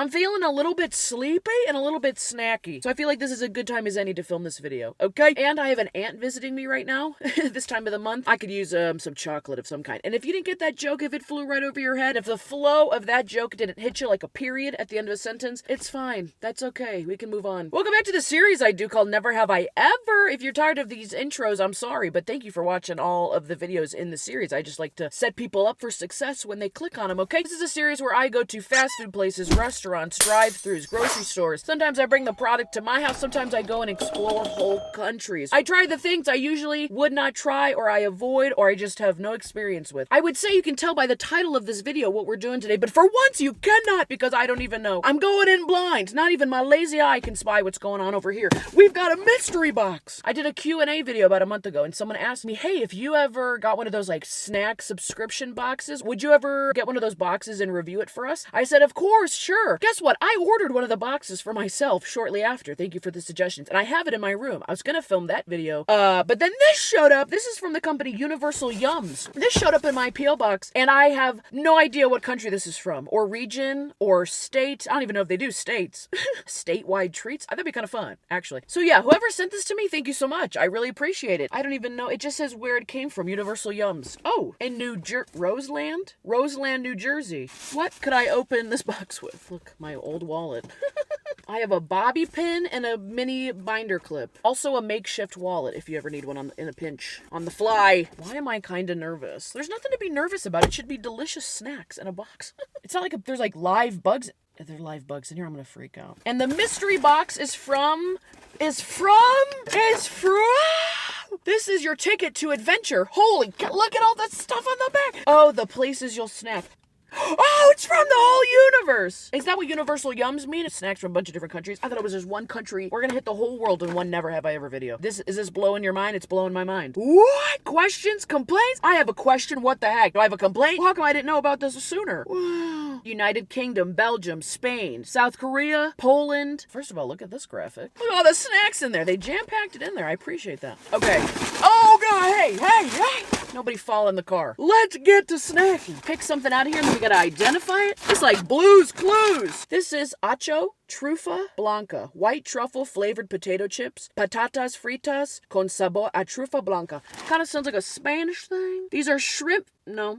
I'm feeling a little bit sleepy and a little bit snacky. So I feel like this is a good time as any to film this video, okay? And I have an aunt visiting me right now. This time of the month. I could use some chocolate of some kind. And if you didn't get that joke, if it flew right over your head, if the flow of that joke didn't hit you like a period at the end of a sentence, it's fine. That's okay. We can move on. Welcome back to the series I do called Never Have I Ever. If you're tired of these intros, I'm sorry, but thank you for watching all of the videos in the series. I just like to set people up for success when they click on them, okay? This is a series where I go to fast food places, restaurants, drive-thrus, grocery stores. Sometimes I bring the product to my house. Sometimes I go and explore whole countries. I try the things I usually would not try, or I avoid, or I just have no experience with. I would say you can tell by the title of this video what we're doing today, but for once you cannot, because I don't even know. I'm going in blind. Not even my lazy eye can spy what's going on over here. We've got a mystery box. I did a Q&A video about a month ago, and someone asked me, hey, if you ever got one of those like snack subscription boxes, would you ever get one of those boxes and review it for us? I said, of course, sure. Guess what? I ordered one of the boxes for myself shortly after. Thank you for the suggestions. And I have it in my room. I was gonna film that video, but then this showed up. This is from the company Universal Yums. This showed up in my P.O. box, and I have no idea what country this is from, or region, or state. I don't even know if they do states. Statewide treats? That'd be kind of fun, actually. So yeah, whoever sent this to me, thank you so much. I really appreciate it. I don't even know. It just says where it came from. Universal Yums. Oh, in Roseland? Roseland, New Jersey. What could I open this box with? Look, my old wallet. I have a bobby pin and a mini binder clip. Also a makeshift wallet if you ever need one in a pinch. On the fly. Why am I kind of nervous? There's nothing to be nervous about. It should be delicious snacks in a box. It's not like there's like live bugs. If there are live bugs in here, I'm gonna freak out. And the mystery box is from... This is your ticket to adventure. Holy cow, look at all that stuff on the back. Oh, the places you'll snack. Oh, it's from the whole universe. Is that what Universal Yums mean? It's snacks from a bunch of different countries. I thought it was just one country. We're gonna hit the whole world in one Never Have I Ever video. Is this blowing your mind? It's blowing my mind. What? Questions? Complaints? I have a question. What the heck? Do I have a complaint? Well, how come I didn't know about this sooner? Wow. United Kingdom, Belgium, Spain, South Korea, Poland. First of all, look at this graphic. Look at all the snacks in there. They jam-packed it in there. I appreciate that. Okay. Oh, God. Hey. Nobody fall in the car. Let's get to snacking. Pick something out of here and then we gotta identify it. It's like Blue's Clues. This is Acho Trufa Blanca. White truffle flavored potato chips. Patatas fritas con sabor a trufa blanca. Kind of sounds like a Spanish thing. These are shrimp. No.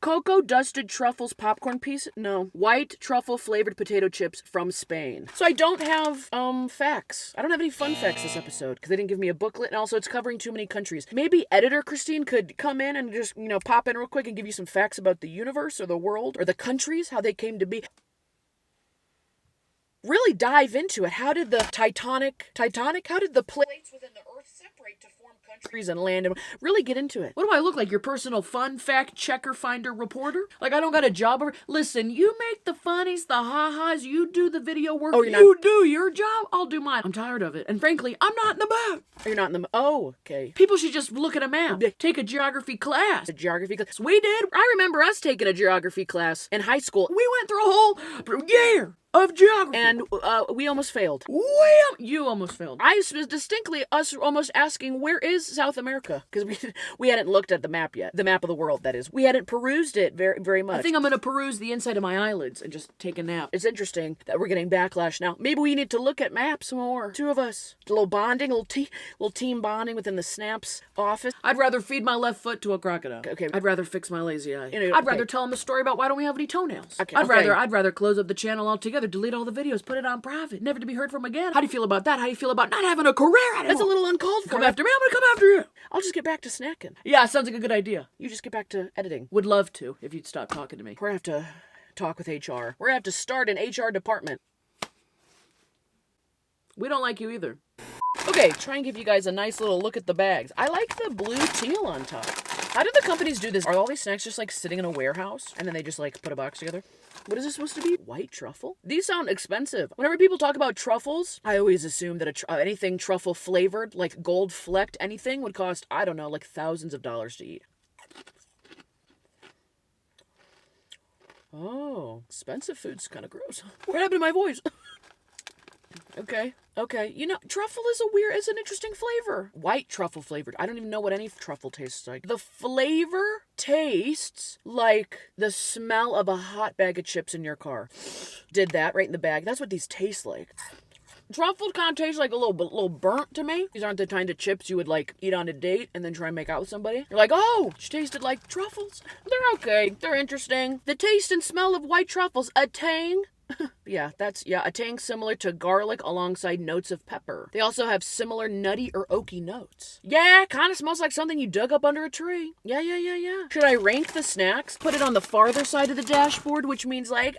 Cocoa dusted truffles popcorn piece. No. White truffle flavored potato chips from Spain. So I don't have facts. I don't have any fun facts this episode because they didn't give me a booklet, and also it's covering too many countries. Maybe editor Christine could come in and just, pop in real quick and give you some facts about the universe or the world or the countries, how they came to be. Really dive into it. How did the Titanic, how did the plates within the earth separate to form countries and land? And really get into it. What do I look like? Your personal fun fact checker finder reporter? Like I don't got a job over. Listen, you make the funnies, the ha-has, you do the video work. Oh, you do your job, I'll do mine. I'm tired of it. And frankly, I'm not in the mood. You're not in the mood. Oh, okay. People should just look at a map. Take a geography class. We did. I remember us taking a geography class in high school. We went through a whole year of geography. And we almost failed. You almost failed. I was distinctly us almost asking, where is South America? Because we hadn't looked at the map yet. The map of the world, that is. We hadn't perused it very, very much. I think I'm going to peruse the inside of my eyelids and just take a nap. It's interesting that we're getting backlash now. Maybe we need to look at maps more. Two of us. A little bonding, a little team bonding within the Snaps office. I'd rather feed my left foot to a crocodile. Okay. I'd rather fix my lazy eye. I'd rather tell him a story about why don't we have any toenails. Okay. I'd rather close up the channel altogether, delete all the videos, put it on private, never to be heard from again. How do you feel about that? How do you feel about not having a career anymore? That's a little uncalled for. Come after me, I'm gonna come after you. I'll just get back to snacking. Yeah, sounds like a good idea. You just get back to editing. Would love to, if you'd stop talking to me. We're gonna have to talk with HR. We're gonna have to start an HR department. We don't like you either. Okay, try and give you guys a nice little look at the bags. I like the blue teal on top. How do the companies do this? Are all these snacks just like sitting in a warehouse and then they just like put a box together? What is this supposed to be? White truffle? These sound expensive. Whenever people talk about truffles, I always assume that anything truffle flavored, like gold flecked anything, would cost, I don't know, like thousands of dollars to eat. Oh, expensive food's kind of gross. What happened to my voice? Okay. Okay. You know, truffle is an interesting flavor. White truffle flavored. I don't even know what any truffle tastes like. The flavor tastes like the smell of a hot bag of chips in your car. Did that right in the bag. That's what these taste like. Truffle kind of tastes like a little burnt to me. These aren't the kind of chips you would like eat on a date and then try and make out with somebody. You're like, oh, she tasted like truffles. They're okay. They're interesting. The taste and smell of white truffles. A tang. Yeah, a tang similar to garlic alongside notes of pepper. They also have similar nutty or oaky notes. Yeah, kind of smells like something you dug up under a tree. Yeah. Should I rank the snacks? Put it on the farther side of the dashboard, which means like,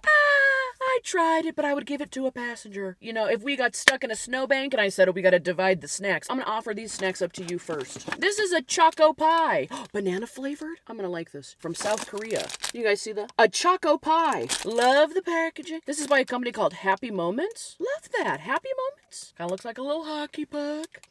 I tried it, but I would give it to a passenger. You know, if we got stuck in a snowbank and I said, oh, we gotta divide the snacks, I'm gonna offer these snacks up to you first. This is a Choco Pie. Banana flavored? I'm gonna like this. From South Korea. You guys see that? A Choco Pie. Love the packaging. This is by a company called Happy Moments. Love that. Happy Moments. Kind of looks like a little hockey puck.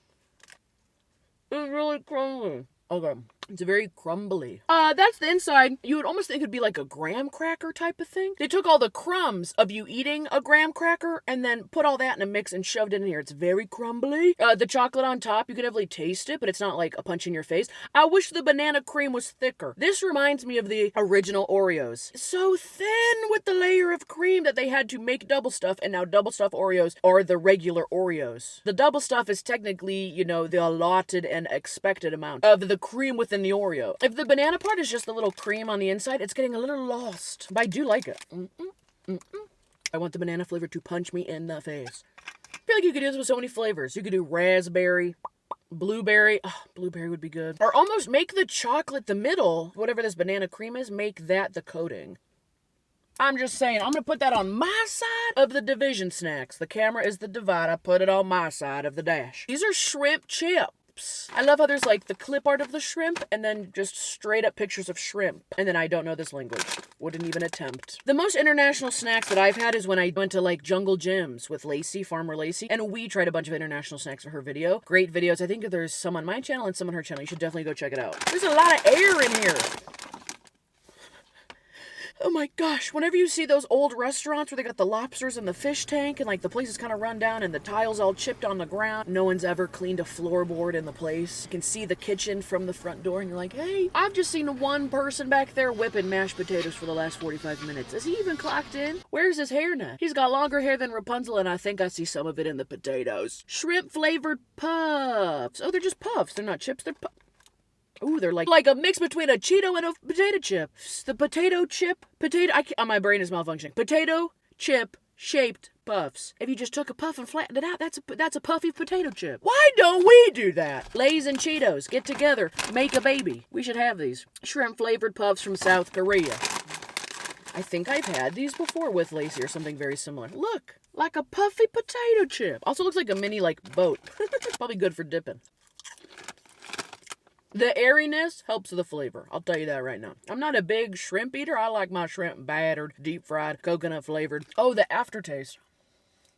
It's really crumbly. Okay. It's very crumbly. That's the inside. You would almost think it'd be like a graham cracker type of thing. They took all the crumbs of you eating a graham cracker and then put all that in a mix and shoved it in here. It's very crumbly. The chocolate on top, you can definitely taste it, but it's not like a punch in your face. I wish the banana cream was thicker. This reminds me of the original Oreos. It's so thin with the layer of cream that they had to make double stuff, and now double stuff Oreos are the regular Oreos. The double stuff is technically, you know, the allotted and expected amount of the cream within the Oreo. If the banana part is just the little cream on the inside, it's getting a little lost. But I do like it. I want the banana flavor to punch me in the face. I feel like you could do this with so many flavors. You could do raspberry, blueberry. Oh, blueberry would be good. Or almost make the chocolate the middle, whatever this banana cream is, make that the coating. I'm just saying, I'm going to put that on my side of the division snacks. The camera is the divider. Put it on my side of the dash. These are shrimp chips. I love how there's like the clip art of the shrimp and then just straight up pictures of shrimp. And then I don't know this language. Wouldn't even attempt. The most international snacks that I've had is when I went to like Jungle Gyms with Lacey, Farmer Lacey, and we tried a bunch of international snacks for her video. Great videos. I think there's some on my channel and some on her channel. You should definitely go check it out. There's a lot of air in here. Oh my gosh, whenever you see those old restaurants where they got the lobsters in the fish tank and like the place is kind of run down and the tiles all chipped on the ground, no one's ever cleaned a floorboard in the place. You can see the kitchen from the front door and you're like, hey, I've just seen one person back there whipping mashed potatoes for the last 45 minutes. Is he even clocked in? Where's his hair now? He's got longer hair than Rapunzel and I think I see some of it in the potatoes. Shrimp flavored puffs. Oh, they're just puffs. They're not chips, they're puffs. Ooh, they're like a mix between a Cheeto and a potato chip. The potato chip, my brain is malfunctioning. Potato chip shaped puffs. If you just took a puff and flattened it out, that's a puffy potato chip. Why don't we do that? Lay's and Cheetos, get together, make a baby. We should have these. Shrimp flavored puffs from South Korea. I think I've had these before with Lacey or something very similar. Look, like a puffy potato chip. Also looks like a mini boat. Probably good for dipping. The airiness helps the flavor. I'll tell you that right now. I'm not a big shrimp eater. I like my shrimp battered, deep fried, coconut flavored. Oh, the aftertaste.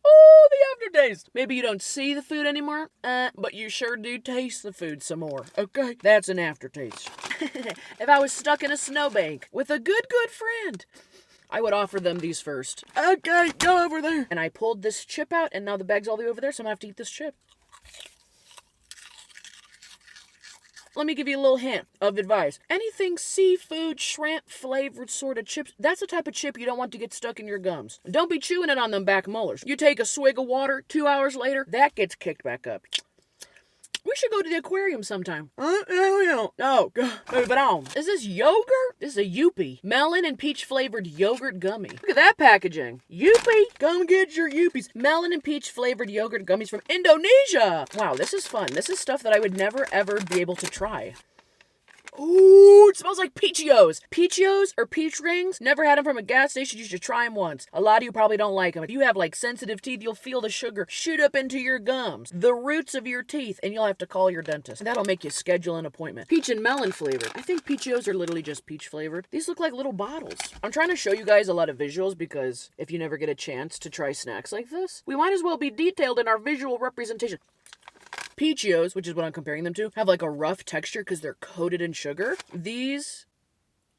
Oh, the aftertaste. Maybe you don't see the food anymore, but you sure do taste the food some more. Okay? That's an aftertaste. If I was stuck in a snowbank with a good friend, I would offer them these first. Okay, go over there. And I pulled this chip out, and now the bag's all the way over there, so I'm gonna have to eat this chip. Let me give you a little hint of advice. Anything seafood, shrimp flavored sort of chips, that's the type of chip you don't want to get stuck in your gums. Don't be chewing it on them back molars. You take a swig of water, 2 hours later, that gets kicked back up. We should go to the aquarium sometime. Oh, God. But on. Is this yogurt? This is a Youppi. Melon and peach flavored yogurt gummy. Look at that packaging. Youppi. Come get your Youppies. Melon and peach flavored yogurt gummies from Indonesia. Wow, this is fun. This is stuff that I would never, ever be able to try. Ooh, it smells like Peachios. Peachios or peach rings? Never had them from a gas station. You should try them once. A lot of you probably don't like them. If you have sensitive teeth, you'll feel the sugar shoot up into your gums, the roots of your teeth, and you'll have to call your dentist. That'll make you schedule an appointment. Peach and melon flavored. I think Peachios are literally just peach flavored. These look like little bottles. I'm trying to show you guys a lot of visuals because if you never get a chance to try snacks like this, we might as well be detailed in our visual representation. Peachios, which is what I'm comparing them to, have a rough texture because they're coated in sugar. These...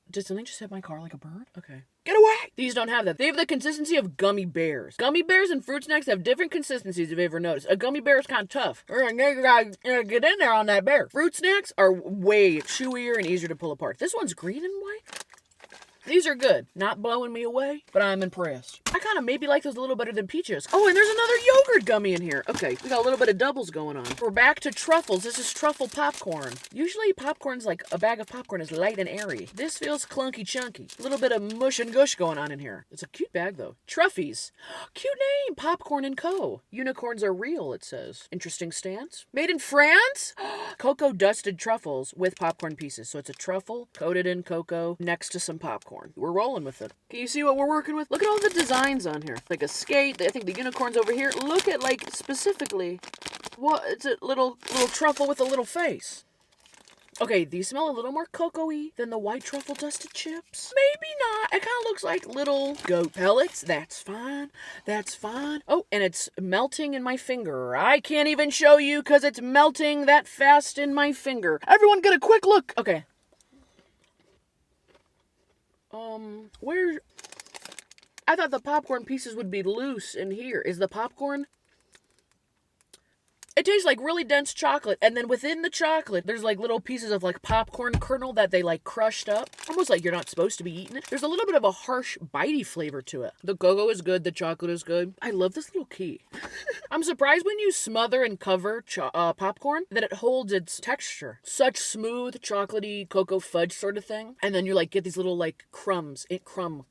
Did something just hit my car like a bird? Okay. Get away! These don't have that. They have the consistency of gummy bears. Gummy bears and fruit snacks have different consistencies, if you ever noticed. A gummy bear is kind of tough. You gotta get in there on that bear. Fruit snacks are way chewier and easier to pull apart. This one's green and white. These are good. Not blowing me away, but I'm impressed. I kind of maybe like those a little better than peaches. Oh, and there's another yogurt gummy in here. Okay, we got a little bit of doubles going on. We're back to truffles. This is truffle popcorn. Usually popcorn's like a bag of popcorn is light and airy. This feels clunky chunky. A little bit of mush and gush going on in here. It's a cute bag though. Truffies. Cute name. Popcorn & Co. Unicorns are real, it says. Interesting stance. Made in France? Cocoa dusted truffles with popcorn pieces. So it's a truffle coated in cocoa next to some popcorn. We're rolling with it. Can you see what we're working with? Look at all the designs on here. Like a skate. I think the unicorn's over here. Look at like specifically what it's a little truffle with a little face. Okay, these smell a little more cocoa-y than the white truffle dusted chips. Maybe not. It kind of looks like little goat pellets. That's fine. That's fine. Oh, and it's melting in my finger. I can't even show you because it's melting that fast in my finger. Everyone get a quick look. Okay. Where? I thought the popcorn pieces would be loose in here. Is the popcorn? It tastes like really dense chocolate, and then within the chocolate, there's like little pieces of like popcorn kernel that they like crushed up. Almost like you're not supposed to be eating it. There's a little bit of a harsh, bitey flavor to it. The cocoa is good, the chocolate is good. I love this little key. I'm surprised when you smother and cover popcorn that it holds its texture. Such smooth, chocolatey cocoa fudge sort of thing. And then you like get these little like crumbs, crumb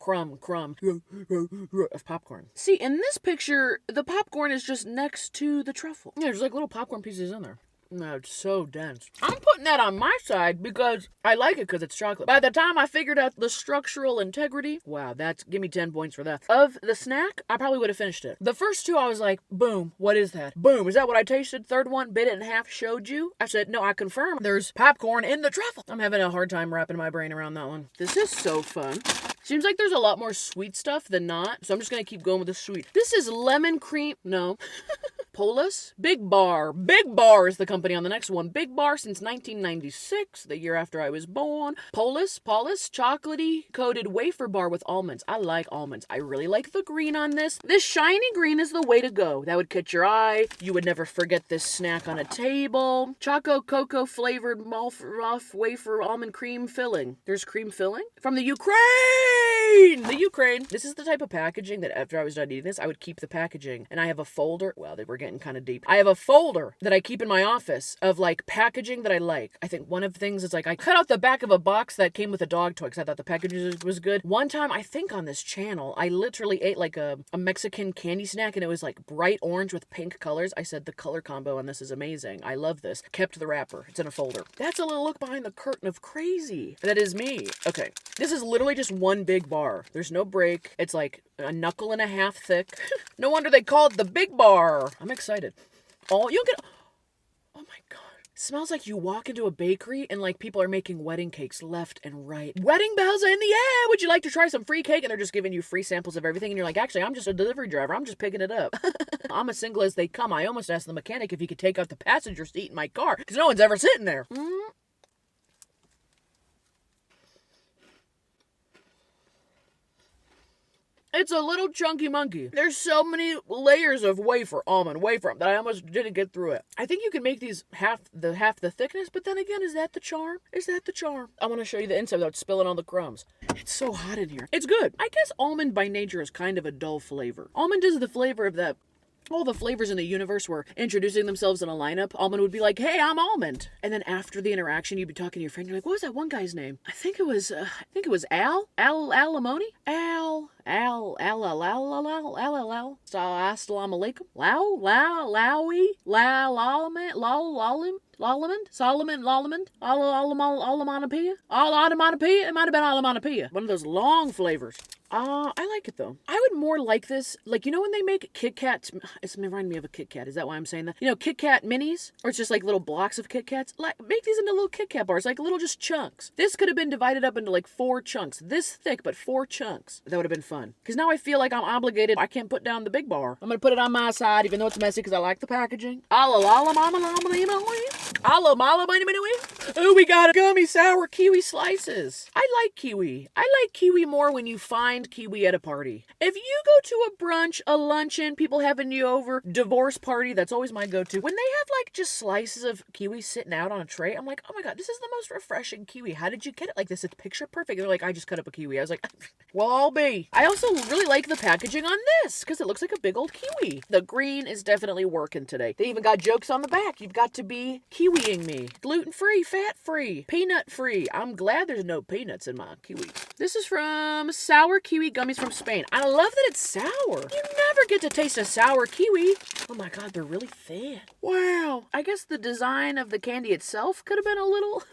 of popcorn. See, in this picture, the popcorn is just next to the truffle. Yeah, there's like little popcorn pieces in there. No, it's so dense. I'm putting that on my side because I like it because it's chocolate. By the time I figured out the structural integrity, wow, give me 10 points for that. Of the snack, I probably would have finished it. The first two, I was like, boom, what is that? Boom, is that what I tasted? Third one, bit it in half, showed you. I said, no, I confirm there's popcorn in the truffle. I'm having a hard time wrapping my brain around that one. This is so fun. Seems like there's a lot more sweet stuff than not, so I'm just gonna keep going with the sweet. This is lemon cream, no. Polis? Big Bar. Big Bar is the company on the next one. Big Bar since 1996, the year after I was born. Polis, chocolatey coated wafer bar with almonds. I like almonds. I really like the green on this. This shiny green is the way to go. That would catch your eye. You would never forget this snack on a table. Choco cocoa flavored rough wafer almond cream filling. There's cream filling? From the Ukraine! The Ukraine. This is the type of packaging that after I was done eating this, I would keep the packaging. And I have a folder. Well, they were getting kind of deep. I have a folder that I keep in my office of like packaging that I like. I think one of the things is like I cut out the back of a box that came with a dog toy because I thought the packaging was good. One time, I think on this channel, I literally ate like a Mexican candy snack and it was like bright orange with pink colors. I said the color combo on this is amazing. I love this. Kept the wrapper. It's in a folder. That's a little look behind the curtain of crazy. That is me. Okay. This is literally just one big bar. There's no break. It's like a knuckle and a half thick. No wonder they call it the Big Bar. I'm excited. Oh, you get. Oh my god. Smells like you walk into a bakery and like people are making wedding cakes left and right. Wedding bells are in the air. Would you like to try some free cake? And they're just giving you free samples of everything. And you're like, actually, I'm just a delivery driver. I'm just picking it up. I'm as single as they come. I almost asked the mechanic if he could take out the passenger seat in my car because no one's ever sitting there. It's a little chunky monkey. There's so many layers of almond wafer that I almost didn't get through it. I think you can make these half the thickness, but then again, is that the charm? Is that the charm? I want to show you the inside without spilling all the crumbs. It's so hot in here. It's good. I guess almond by nature is kind of a dull flavor. Almond is the flavor of that. All the flavors in the universe were introducing themselves in a lineup. Almond would be like, hey, I'm Almond. And then after the interaction, you'd be talking to your friend. You're like, what was that one guy's name? I think it was Al? Alimony? Assalamu alaikum. Onomatopoeia. It might have been onomatopoeia. One of those long flavors. I like it though. I would more like this, like, you know when they make Kit Kats, it's reminding me of a Kit Kat, is that why I'm saying that? You know, Kit Kat minis, or it's just like little blocks of Kit Kats, like, make these into little Kit Kat bars, like little just chunks. This could have been divided up into like 4 chunks, this thick, but 4 chunks. That would have been fun. Because now I feel like I'm obligated, I can't put down the big bar. I'm gonna put it on my side, even though it's messy, because I like the packaging. Alo malo, oh, we got gummy sour kiwi slices. I like kiwi. I like kiwi more when you find kiwi at a party. If you go to a brunch, a luncheon, people having you over, divorce party, that's always my go-to. When they have like just slices of kiwi sitting out on a tray, I'm like, oh my God, this is the most refreshing kiwi. How did you get it like this? It's picture perfect. They're like, I just cut up a kiwi. I was like, well, I'll be. I also really like the packaging on this because it looks like a big old kiwi. The green is definitely working today. They even got jokes on the back. You've got to be kiwiing me. Gluten-free, fat-free, peanut-free. I'm glad there's no peanuts in my kiwi. This is from Sour Kiwi Gummies from Spain. I love that it's sour. You never get to taste a sour kiwi. Oh my God, they're really thin. Wow. I guess the design of the candy itself could have been a little...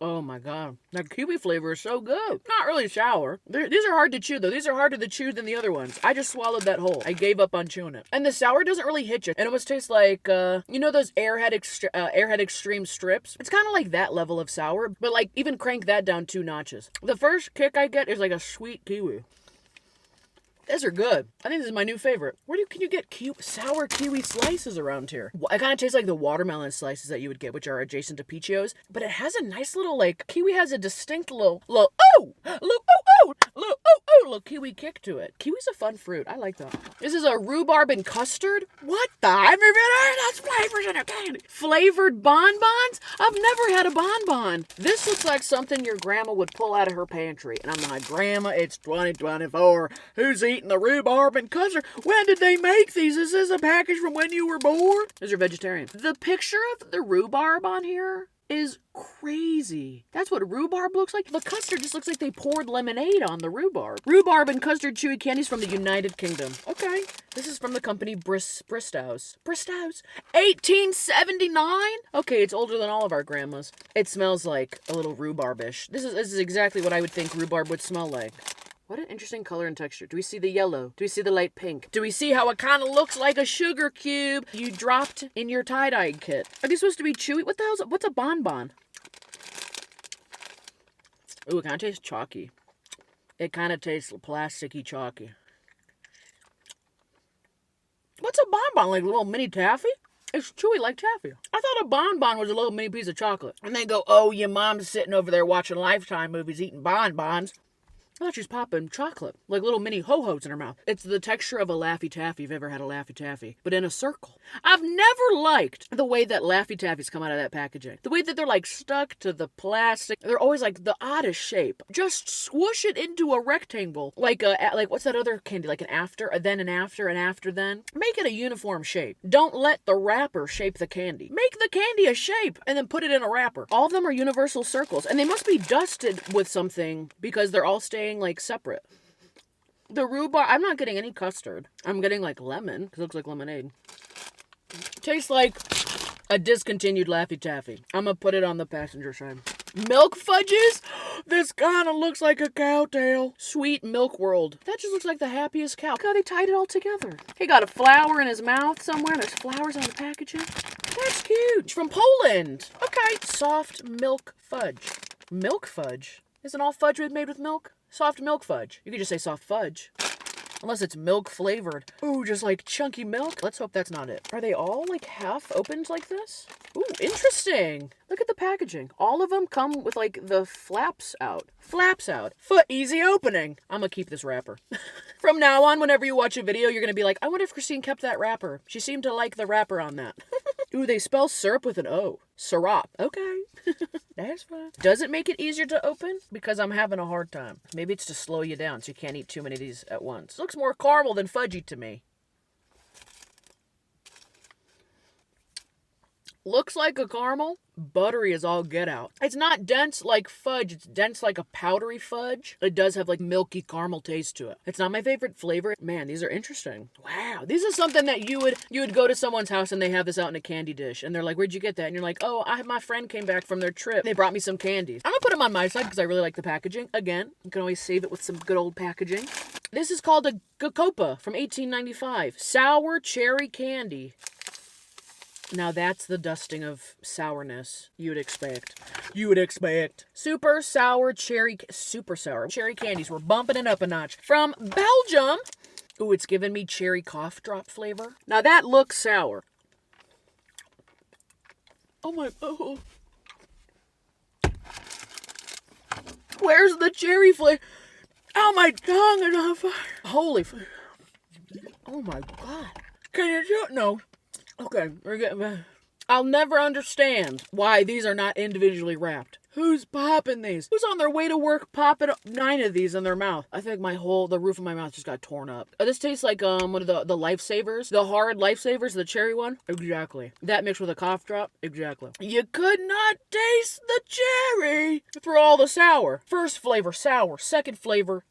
oh my God. That kiwi flavor is so good. Not really sour. These are hard to chew though. These are harder to chew than the other ones. I just swallowed that whole. I gave up on chewing it. And the sour doesn't really hit you. It almost tastes like, you know those Airhead Extreme strips? It's kind of like that level of sour, but like even crank that down 2 notches. The first kick I get is like a sweet kiwi. These are good. I think this is my new favorite. Can you get sour kiwi slices around here? It kind of tastes like the watermelon slices that you would get, which are adjacent to Peachios. But it has a nice little, like, kiwi has a distinct little kiwi kick to it. Kiwi's a fun fruit. I like that. This is a rhubarb and custard. What the? I've never heard those flavors in a candy. Flavored bonbons? I've never had a bonbon. This looks like something your grandma would pull out of her pantry. And I'm like, Grandma, it's 2024. Who's eating the rhubarb and custard? When did they make these? Is this a package from when you were born? These are vegetarian. The picture of the rhubarb on here is crazy. That's what rhubarb looks like. The custard just looks like they poured lemonade on the rhubarb. Rhubarb and custard chewy candies from the United Kingdom. Okay. This is from the company Bristow's. 1879? Okay, it's older than all of our grandmas. It smells like a little rhubarbish. This is exactly what I would think rhubarb would smell like. What an interesting color and texture. Do we see the yellow? Do we see the light pink? Do we see how it kind of looks like a sugar cube you dropped in your tie-dye kit? Are these supposed to be chewy? What the hell's... What's a bonbon? Ooh, it kind of tastes chalky. It kind of tastes plasticky chalky. What's a bonbon? Like a little mini taffy? It's chewy like taffy. I thought a bonbon was a little mini piece of chocolate. And they go, oh, your mom's sitting over there watching Lifetime movies eating bonbons. I thought she was popping chocolate, like little mini ho-hos in her mouth. It's the texture of a Laffy Taffy, if you've ever had a Laffy Taffy, but in a circle. I've never liked the way that Laffy Taffies come out of that packaging. The way that they're like stuck to the plastic. They're always like the oddest shape. Just swoosh it into a rectangle. Like what's that other candy? Like an after, a then, an after then. Make it a uniform shape. Don't let the wrapper shape the candy. Make the candy a shape and then put it in a wrapper. All of them are universal circles and they must be dusted with something because they're all staying like separate. The rhubarb, I'm not getting any custard. I'm getting like lemon, because it looks like lemonade. Tastes like a discontinued Laffy Taffy. I'm gonna put it on the passenger side. Milk fudges? This kind of looks like a cow tail. Sweet Milk World. That just looks like the happiest cow. Look how they tied it all together. He got a flower in his mouth somewhere. There's flowers on the packaging. That's cute. It's from Poland. Okay. Soft milk fudge. Milk fudge? Isn't all fudge made with milk? Soft milk fudge. You could just say soft fudge. Unless it's milk flavored. Ooh, just like chunky milk. Let's hope that's not it. Are they all like half opened like this? Ooh, interesting. Look at the packaging. All of them come with like the flaps out. Flaps out. Foot easy opening. I'm gonna keep this wrapper. From now on, whenever you watch a video, you're gonna be like, I wonder if Christine kept that wrapper. She seemed to like the wrapper on that. Ooh, they spell syrup with an O. Syrup. Okay. That's fine. Does it make it easier to open? Because I'm having a hard time. Maybe it's to slow you down so you can't eat too many of these at once. Looks more caramel than fudgy to me. Looks like a caramel. Buttery as all get out. It's not dense like fudge. It's dense like a powdery fudge. It does have like milky caramel taste to it. It's not my favorite flavor. Man, these are interesting. Wow. This is something that you would go to someone's house and they have this out in a candy dish. And they're like, where'd you get that? And you're like, oh, my friend came back from their trip. They brought me some candies. I'm gonna put them on my side because I really like the packaging. Again, you can always save it with some good old packaging. This is called a Chocopa from 1895. Sour cherry candy. Now that's the dusting of sourness you would expect. Super sour cherry candies. We're bumping it up a notch. From Belgium. Ooh, it's giving me cherry cough drop flavor. Now that looks sour. Oh my, oh. Where's the cherry flavor? Oh, my tongue is on fire. Holy, oh my God. Can you do it? No. Okay, we're getting, I'll never understand why these are not individually wrapped. Who's popping these? Who's on their way to work popping 9 of these in their mouth? I think the roof of my mouth just got torn up. This tastes like one of the Lifesavers. The hard Lifesavers, the cherry one. Exactly. That mixed with a cough drop. Exactly. You could not taste the cherry through all the sour. First flavor, sour. Second flavor,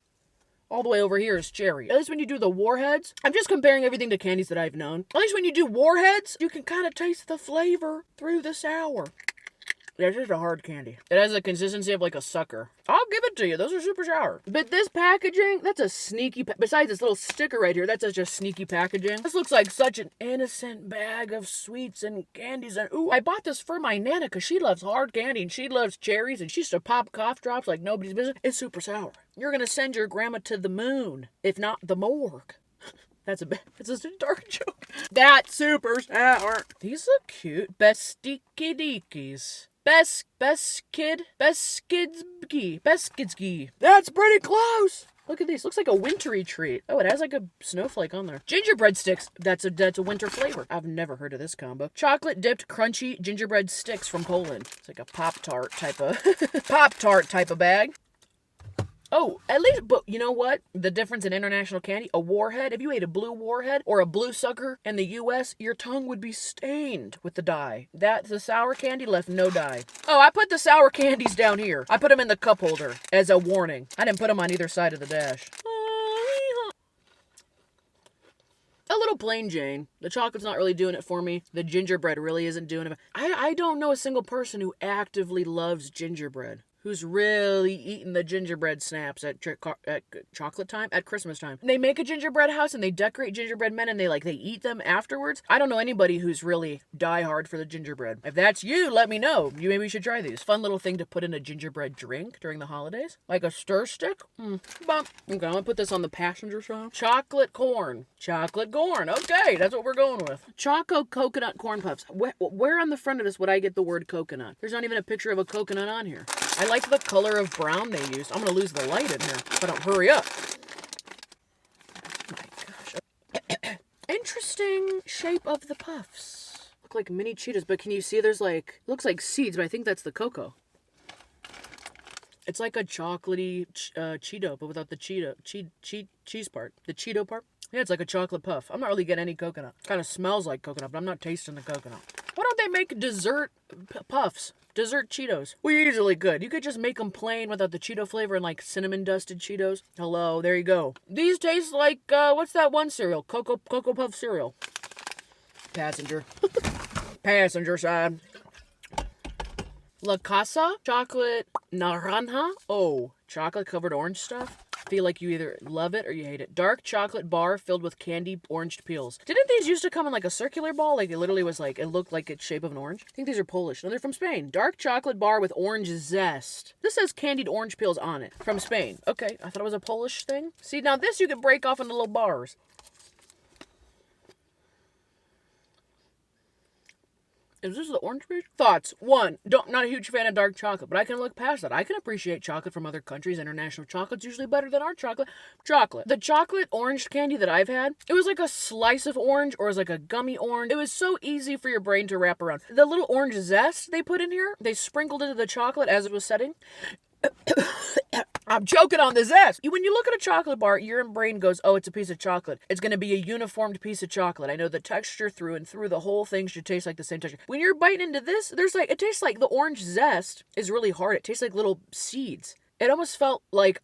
all the way over here is cherry. At least when you do the Warheads, I'm just comparing everything to candies that I've known. At least when you do Warheads, you can kind of taste the flavor through the sour. Yeah, it's just a hard candy. It has the consistency of like a sucker. I'll give it to you. Those are super sour. But this packaging, that's a sneaky... Besides this little sticker right here, that's such a sneaky packaging. This looks like such an innocent bag of sweets and candies. And ooh, I bought this for my Nana because she loves hard candy and she loves cherries and she used to pop cough drops like nobody's business. It's super sour. You're going to send your grandma to the moon, if not the morgue. That's a dark joke. That's super sour. These look cute. Bestikidikis. Best kids. That's pretty close. Look at these. Looks like a wintry treat. Oh, it has like a snowflake on there. Gingerbread sticks. That's a winter flavor. I've never heard of this combo. Chocolate dipped crunchy gingerbread sticks from Poland. It's like a Pop-Tart type of bag. Oh, at least, but you know what? The difference in international candy, a Warhead, if you ate a blue Warhead or a blue sucker in the U.S., your tongue would be stained with the dye. The sour candy left no dye. Oh, I put the sour candies down here. I put them in the cup holder as a warning. I didn't put them on either side of the dash. A little plain Jane. The chocolate's not really doing it for me. The gingerbread really isn't doing it. I don't know a single person who actively loves gingerbread. Who's really eating the gingerbread snaps at chocolate time, at Christmas time. They make a gingerbread house and they decorate gingerbread men and they eat them afterwards. I don't know anybody who's really die hard for the gingerbread. If that's you, let me know. Maybe you should try these. Fun little thing to put in a gingerbread drink during the holidays. Like a stir stick. Bump. Okay, I'm gonna put this on the passenger side. Chocolate corn. Okay, that's what we're going with. Choco coconut corn puffs. Where on the front of this would I get the word coconut? There's not even a picture of a coconut on here. I like the color of brown they used. I'm going to lose the light in here if I don't hurry up. Oh my gosh. Interesting shape of the puffs. Look like mini Cheetos, but can you see there's looks like seeds, but I think that's the cocoa. It's like a chocolatey Cheeto, but without the cheese part. The Cheeto part. Yeah, it's like a chocolate puff. I'm not really getting any coconut. Kind of smells like coconut, but I'm not tasting the coconut. Why don't they make dessert puffs? Dessert Cheetos. Well, you usually could. You could just make them plain without the Cheeto flavor and cinnamon dusted Cheetos. Hello, there you go. These taste like, what's that one cereal? Cocoa Puff cereal. Passenger. Passenger side. La Casa. Chocolate naranja. Oh, chocolate covered orange stuff. Feel like you either love it or you hate it. Dark chocolate bar filled with candy orange peels. Didn't these used to come in a circular ball? It literally was it looked like it's shape of an orange. I think these are Polish. No, they're from Spain. Dark chocolate bar with orange zest. This says candied orange peels on it. From Spain. Okay, I thought it was a Polish thing. See, now this you can break off into little bars. Is this the orange page? Thoughts. 1. Not a huge fan of dark chocolate, but I can look past that. I can appreciate chocolate from other countries. International chocolate's usually better than our chocolate. The chocolate orange candy that I've had, it was like a slice of orange or it was like a gummy orange. It was so easy for your brain to wrap around. The little orange zest they put in here, they sprinkled into the chocolate as it was setting. I'm choking on the zest. When you look at a chocolate bar, your brain goes, oh, it's a piece of chocolate. It's going to be a uniformed piece of chocolate. I know the texture through and through. The whole thing should taste like the same texture. When you're biting into this, it tastes like the orange zest is really hard. It tastes like little seeds. It almost felt like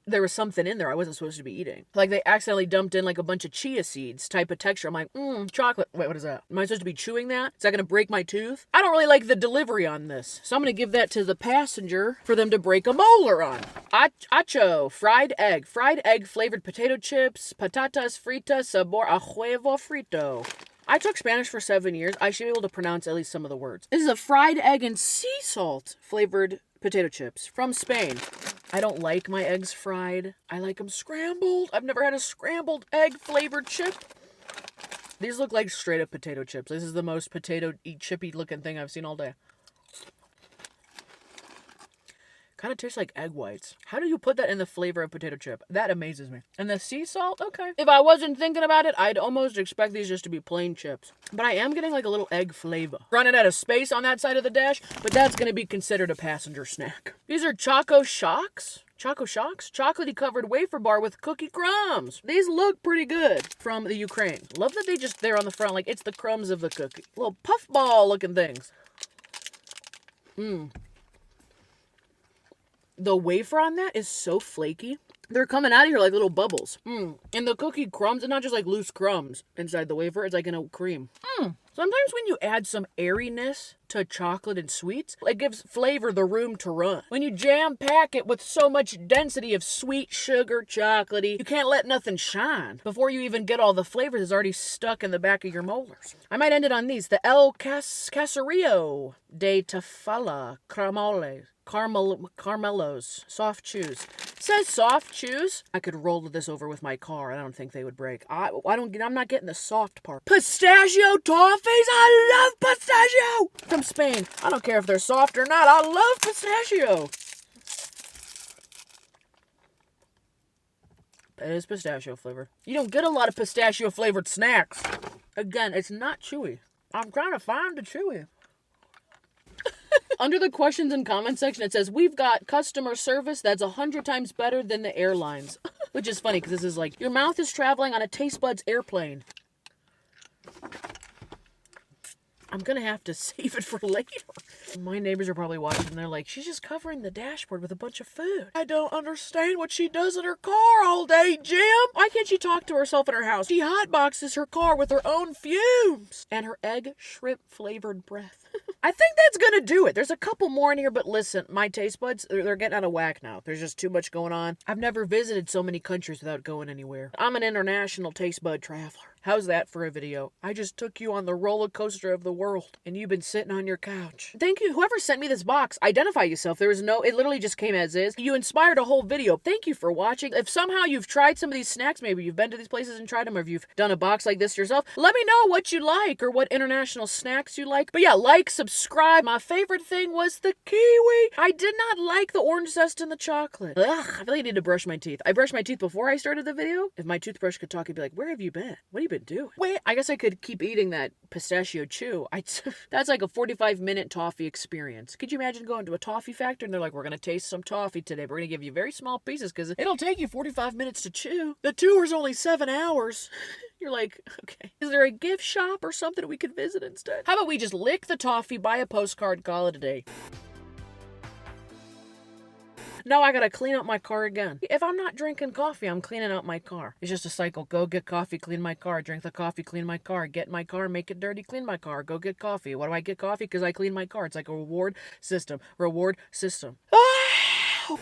there was something in there I wasn't supposed to be eating. Like they accidentally dumped in a bunch of chia seeds type of texture. I'm like, chocolate. Wait, what is that? Am I supposed to be chewing that? Is that going to break my tooth? I don't really like the delivery on this. So I'm going to give that to the passenger for them to break a molar on. Acho, fried egg. Fried egg flavored potato chips, patatas fritas, sabor a huevo frito. I took Spanish for 7 years. I should be able to pronounce at least some of the words. This is a fried egg and sea salt flavored potato chips from Spain. I don't like my eggs fried. I like them scrambled. I've never had a scrambled egg flavored chip. These look like straight up potato chips. This is the most potato-y, chippy looking thing I've seen all day. Kind of tastes like egg whites. How do you put that in the flavor of potato chip? That amazes me. And the sea salt? Okay. If I wasn't thinking about it, I'd almost expect these just to be plain chips. But I am getting like a little egg flavor. Running out of space on that side of the dash, but that's going to be considered a passenger snack. These are Choco Shocks. Choco Shocks? Chocolatey covered wafer bar with cookie crumbs. These look pretty good from the Ukraine. Love that they just, they're on the front like it's the crumbs of the cookie. Little puffball looking things. Mmm. The wafer on that is so flaky. They're coming out of here like little bubbles. And the cookie crumbs, it's not just like loose crumbs inside the wafer. It's like in a cream. Sometimes when you add some airiness to chocolate and sweets, it gives flavor the room to run. When you jam pack it with so much density of sweet, sugar, chocolatey, you can't let nothing shine. Before you even get all the flavors, it's already stuck in the back of your molars. I might end it on these. The El Caserio de Tafala Caramoles. Carmelos, soft chews. It says soft chews. I could roll this over with my car. I don't think they would break. I'm not getting the soft part. Pistachio toffees. I love pistachio. From Spain. I don't care if they're soft or not. I love pistachio. It is pistachio flavor. You don't get a lot of pistachio flavored snacks. Again, it's not chewy. I'm trying to find the chewy. Under the questions and comments section, it says, we've got customer service that's 100 times better than the airlines. Which is funny, because this is like, your mouth is traveling on a taste buds airplane. I'm gonna have to save it for later. My neighbors are probably watching, and they're like, she's just covering the dashboard with a bunch of food. I don't understand what she does in her car all day, Jim. Why can't she talk to herself in her house? She hotboxes her car with her own fumes. And her egg shrimp flavored breath. I think that's gonna do it. There's a couple more in here, but listen, my taste buds, they're getting out of whack now. There's just too much going on. I've never visited so many countries without going anywhere. I'm an international taste bud traveler. How's that for a video? I just took you on the roller coaster of the world, and you've been sitting on your couch. Thank you. Whoever sent me this box, identify yourself. There was no, it literally just came as is. You inspired a whole video. Thank you for watching. If somehow you've tried some of these snacks, maybe you've been to these places and tried them, or if you've done a box like this yourself, let me know what you like or what international snacks you like. But yeah, like, subscribe. My favorite thing was the kiwi. I did not like the orange zest in the chocolate. Ugh, I feel like I need to brush my teeth. I brushed my teeth before I started the video. If my toothbrush could talk, it'd be like, where have you been? What have you been doing? Wait, I guess I could keep eating that pistachio chew. That's like a 45-minute toffee experience. Could you imagine going to a toffee factory and they're like, we're going to taste some toffee today. We're going to give you very small pieces because it'll take you 45 minutes to chew. The tour's only 7 hours. You're like, okay. Is there a gift shop or something we could visit instead? How about we just lick the toffee, buy a postcard, call it a day? Now I gotta clean up my car again. If I'm not drinking coffee, I'm cleaning out my car. It's just a cycle. Go get coffee, clean my car. Drink the coffee, clean my car. Get my car, make it dirty, clean my car. Go get coffee. Why do I get coffee? Because I clean my car. It's like a reward system. Reward system. Ah!